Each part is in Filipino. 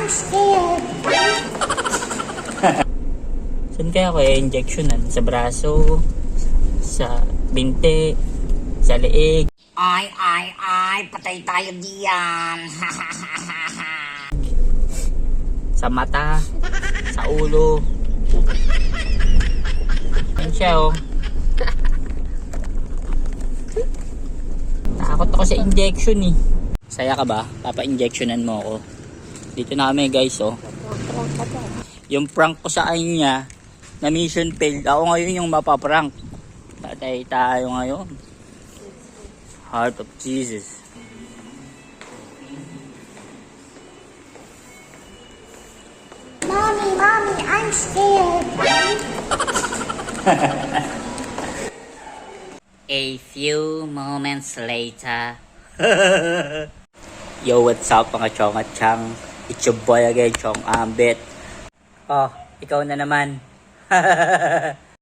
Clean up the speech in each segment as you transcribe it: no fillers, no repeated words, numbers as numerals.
I'm scared. Saan kaya ko injectionan? Sa braso, sa binte, sa leeg. Ay, patay tayo diyan. Sa mata, sa ulo. Yan siya oh. Takot ako sa injection eh. Saya ka ba? Papa-injectionan mo ako. Dito na kami guys oh. Yung prank ko sa kanya na mission failed. Ako ngayon yung mapaprank. Patay tayo ngayon. Heart of Jesus. Mommy, I'm scared. A few moments later. Yo, what's up mga chong at chang? It's your boy again, Chong Ambit. Oh, ikaw na naman.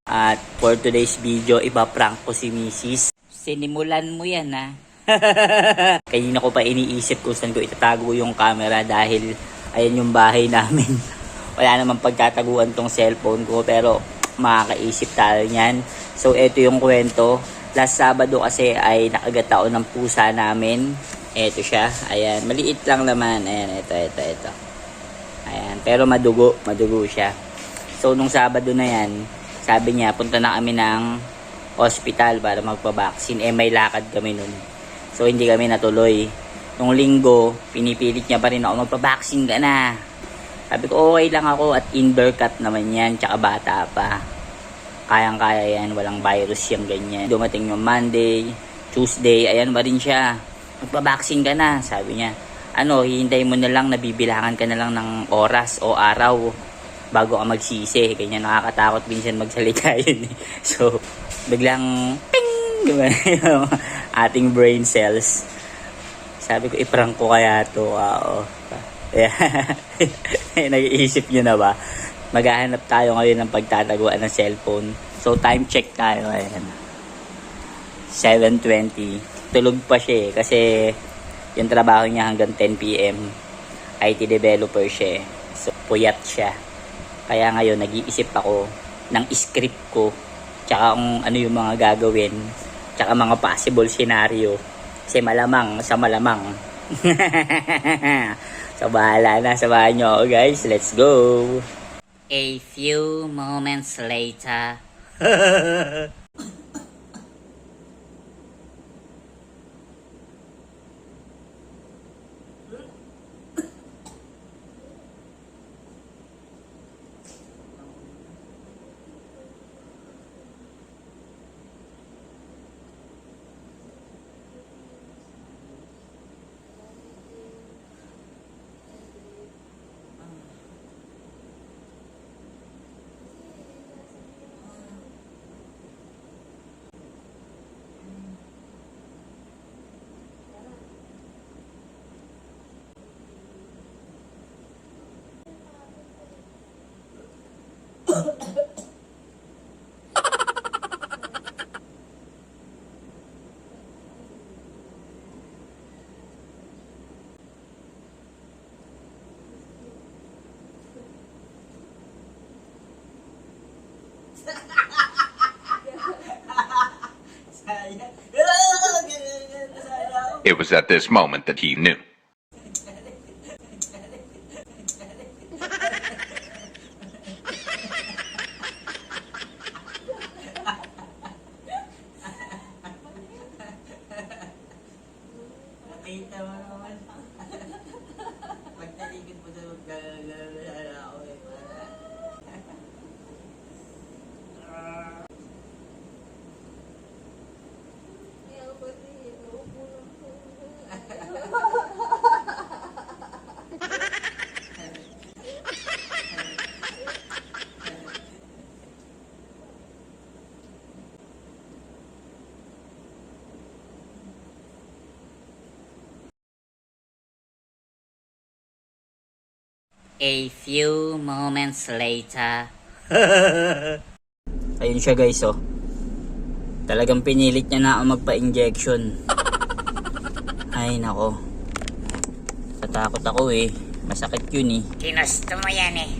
At for today's video, iba-prank ko si Mrs. Sinimulan mo yan ha. Kanina ko pa iniisip kung saan ko itatago yung camera dahil ayan yung bahay namin. Wala namang pagtataguan tong cellphone ko pero makakaisip tayo niyan. So eto yung kwento. Last Sabado kasi ay nakagat ako ng pusa namin. Eto siya. Ayan. Maliit lang naman. Ayan. Ito. Ayan. Pero madugo siya. So nung Sabado na yan, sabi niya punta na kami ng hospital para magpa-vaccine. May lakad kami nun. So hindi kami natuloy. Nung Linggo, pinipilit niya pa rin ako magpa-vaccine ka na. Sabi ko okay lang ako at indoor cut naman yan. Tsaka bata pa. Kayang-kaya yan, walang virus yung ganyan. Dumating yung Monday, Tuesday, ayan pa rin siya. Magpa-vaccine ka na, sabi niya. Hihintay mo na lang, nabibilangan ka na lang ng oras o araw bago ka magsisi. Ganyan, nakakatakot minsan magsalita yun. So, biglang, ping! Diba? Yung ating brain cells. Sabi ko, iprank ko kaya to. Nag-iisip nyo na ba? Maghahanap tayo ngayon ng pagtataguan ng cellphone. So time check tayo. Ayan. 7:20. Tulog pa siya kasi yung trabaho niya hanggang 10 PM. IT developer siya. So puyat siya. Kaya ngayon nag-iisip ako ng script ko. Tsaka kung ano yung mga gagawin. Tsaka mga possible scenario. Kasi malamang sa malamang. So bahala na. Samahan nyo ako guys. Let's go! A few moments later. It was at this moment that he knew. Nakita mo naman. Pagtaligid mo sa magkagagala ako eh. A few moments later. Ayun siya guys oh. Talagang pinilit niya na ako magpa-injection. Ay nako. Natakot ako eh. Masakit yun eh. Ginusto mo yan eh.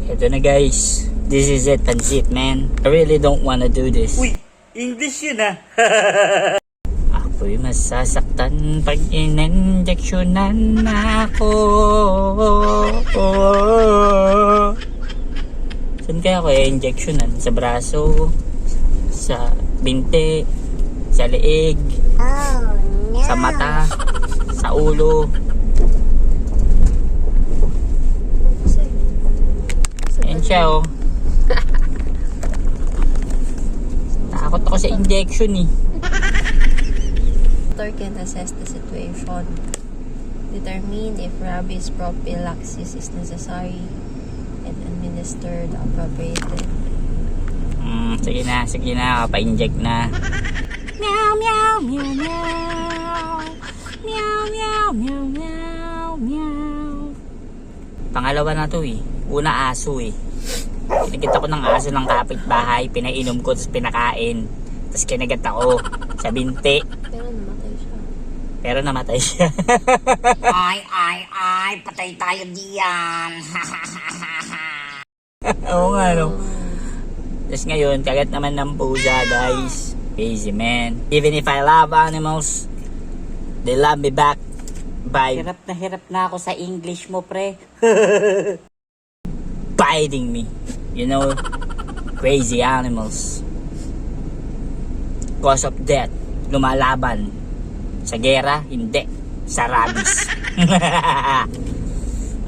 Ito na guys. This is it. That's it, man. I really don't wanna do this. Uy, English yun ah. Ako'y masasaktan pag in-injectionan ako. Saan kaya ako i-injectionan? Sa braso? Sa binte? Sa leeg? Oh no. Sa mata? Sa ulo? Ayan siya oh. Takot ako sa injection eh. Doctor can assess the situation, determine if rabies prophylaxis is necessary, and administer the appropriate. Sige na, pa-inject na. Meow meow meow meow. Meow meow meow meow meow. Pangalawa na to eh. Una aso eh. Pinagit ako ng aso ng kapitbahay, pinainom ko, tapos pinakain. Tapos kinagat ako sa binti. Pero namatay siya. Pero namatay siya. Ay, patay tayo diyan. Oo nga no. Tapos ngayon, kagat naman ng pusa guys. Crazy man. Even if I love animals, they love me back by Hirap na ako sa English mo, pre. biting me. You know, crazy animals. Cause of death, lumalaban. Sa gera, hindi. Sa rabies.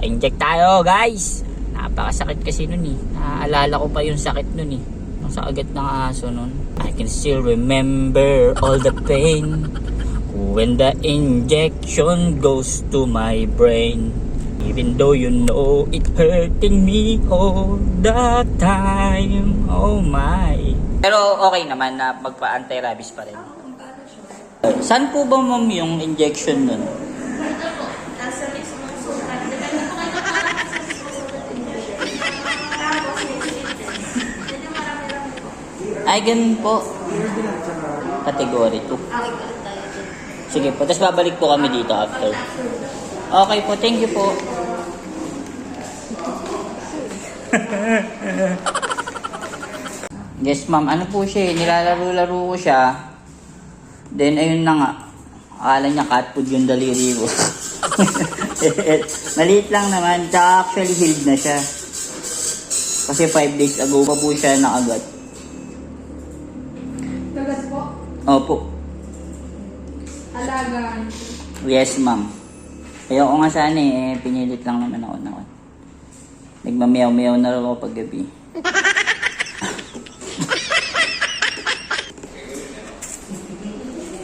Inject tayo, guys. Napakasakit kasi nun eh. Naaalala ko pa yung sakit nun eh. Yung sa agat ng aso nun. I can still remember all the pain when the injection goes to my brain. Even though you know it hurting me all the time. Oh my. Pero okay naman na magpa-anti-rabies pa rin. Saan po ba ma'am yung injection nun? Ay, ganun po. Category 2. Sige po, tapos babalik po kami dito after. Okay po, thank you po. Yes ma'am, ano po siya eh, nilalaro-laro ko siya. Then ayun na nga, akala niya cat food yung daliri ko. Maliit lang naman, tsaka actually healed na siya. Kasi 5 days ago pa po siya nakagat. Kagat po? Opo. Alagaan. Yes ma'am. Ayoko nga sana eh, pinilit lang naman ako na. Nagmamiyaw-miyaw na rin ako pag gabi.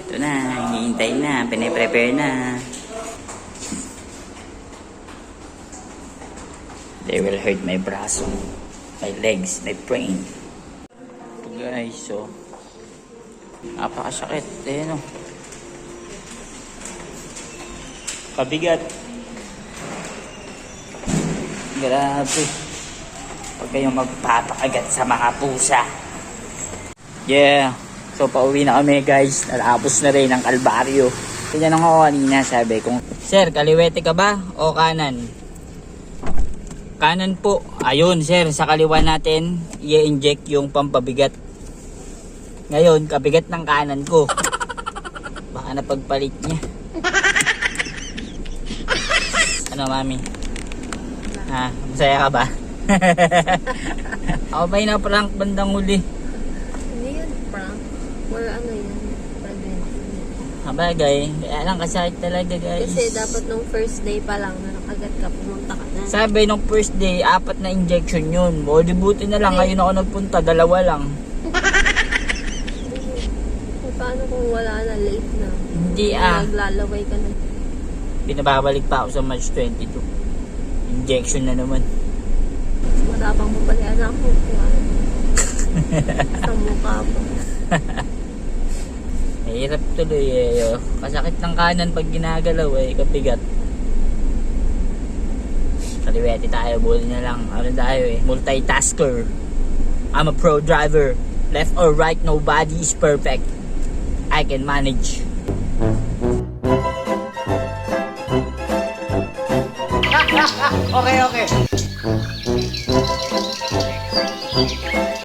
Ito na, hinihintay na, piniprepare na. They will hurt my braso, my legs, my brain. Ito guys, so napakasakit. Ayan o. Pabigat. Grabe. Huwag kayong magpapakagat sa mga pusa. Yeah. So, pauwi na kami guys. Natapos na rin ang kalbaryo. Tinanong ako kanina, sabi kong, Sir, kaliwete ka ba o kanan? Kanan po. Ayun, sir. Sa kaliwa natin, i-inject yung pampabigat. Ngayon, kabigat ng kanan ko. Baka napagpalit niya. Ano, mami? Ha? Masaya ka ba? Ako ba yung na-prank bandang huli? Hindi yun prank. Or ano yan? Habagay. Kaya lang kasakit talaga guys. Kasi dapat nung first day pa lang na nakagat ka, pumunta ka na. Sabi nung first day, 4 na injection yun. O di buti na lang. Ngayon ako nagpunta, 2 lang. Paano kung wala na, late na? Hindi Naglalaway ka na. Binababalik pa ako sa March 22. Injection na naman. Matapang mo pala anak mo. Sa mukha mo. Mahirap tuloy eh. Kasakit ng kanan pag ginagalaw eh. Kabigat. Kaliwete tayo. Buti na lang. Ano tayo eh. Multitasker. I'm a pro driver. Left or right, nobody is perfect. I can manage. Okay, okay.